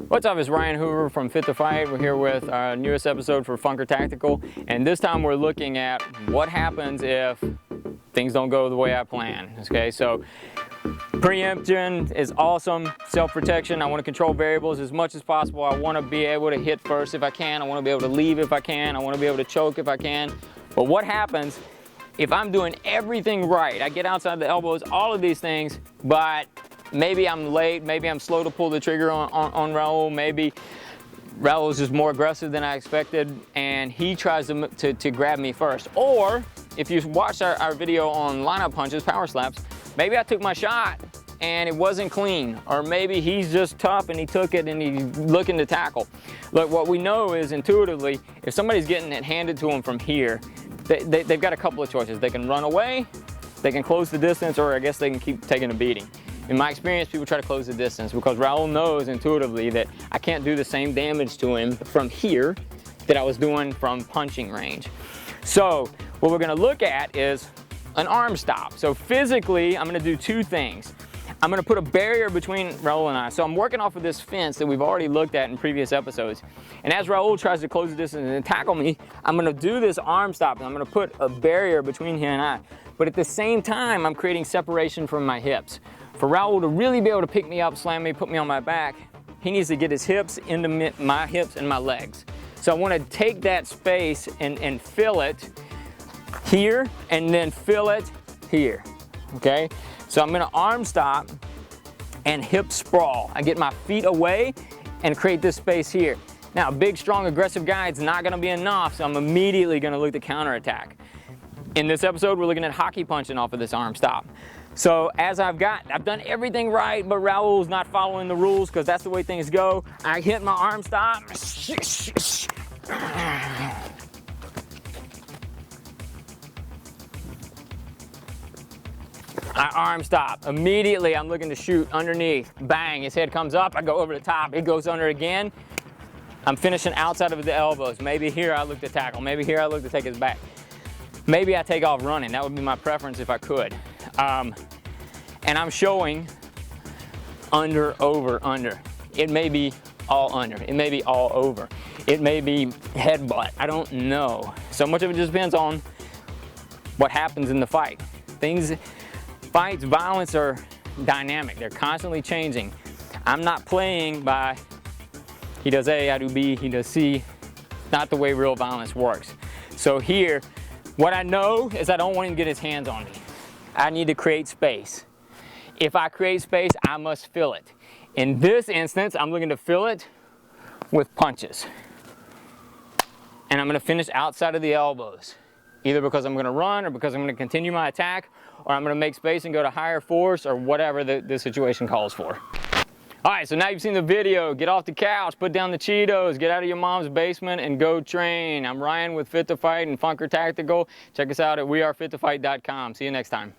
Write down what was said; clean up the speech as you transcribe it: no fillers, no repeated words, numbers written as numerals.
What's up, it's Ryan Hoover from Fit to Fight. We're here with our newest episode for Funker Tactical, and this time we're looking at what happens if things don't go the way I plan. Okay, so preemption is awesome, self-protection. I want to control variables as much as possible. I want to be able to hit first if I can. I want to be able to leave if I can. I want to be able to choke if I can. But what happens if I'm doing everything right? I get outside the elbows, all of these things, but maybe I'm late, maybe I'm slow to pull the trigger on Raul, maybe Raul's just more aggressive than I expected and he tries to grab me first. Or if you watched our video on lineup punches, power slaps, maybe I took my shot and it wasn't clean, or maybe he's just tough and he took it and he's looking to tackle. Look, what we know is intuitively, if somebody's getting it handed to them from here, they've got a couple of choices. They can run away, they can close the distance, or I guess they can keep taking a beating. In my experience, people try to close the distance because Raul knows intuitively that I can't do the same damage to him from here that I was doing from punching range. So what we're gonna look at is an arm stop. So physically, I'm gonna do two things. I'm gonna put a barrier between Raul and I. So I'm working off of this fence that we've already looked at in previous episodes. And as Raul tries to close the distance and tackle me, I'm gonna do this arm stop and I'm gonna put a barrier between him and I. But at the same time, I'm creating separation from my hips. For Raul to really be able to pick me up, slam me, put me on my back, he needs to get his hips into my hips and my legs. So I want to take that space and fill it here and then fill it here, okay? So I'm gonna arm stop and hip sprawl. I get my feet away and create this space here. Now, a big, strong, aggressive guy, it's not gonna be enough, so I'm immediately gonna look to counterattack. In this episode, we're looking at hockey punching off of this arm stop. So as I've done everything right, but Raul's not following the rules because that's the way things go. I hit my arm stop. I arm stop. Immediately, I'm looking to shoot underneath. Bang, his head comes up. I go over the top. It goes under again. I'm finishing outside of the elbows. Maybe here I look to tackle. Maybe here I look to take his back. Maybe I take off running. That would be my preference if I could. And I'm showing under, over, under. It may be all under. It may be all over. It may be headbutt. I don't know. So much of it just depends on what happens in the fight. Fights, violence are dynamic. They're constantly changing. I'm not playing by he does A, I do B, he does C. Not the way real violence works. So here, what I know is I don't want him to get his hands on me. I need to create space. If I create space, I must fill it. In this instance, I'm looking to fill it with punches. And I'm gonna finish outside of the elbows. Either because I'm gonna run, or because I'm gonna continue my attack, or I'm gonna make space and go to higher force, or whatever the situation calls for. All right, so now you've seen the video. Get off the couch, put down the Cheetos, get out of your mom's basement, and go train. I'm Ryan with Fit to Fight and Funker Tactical. Check us out at wearefittofight.com. See you next time.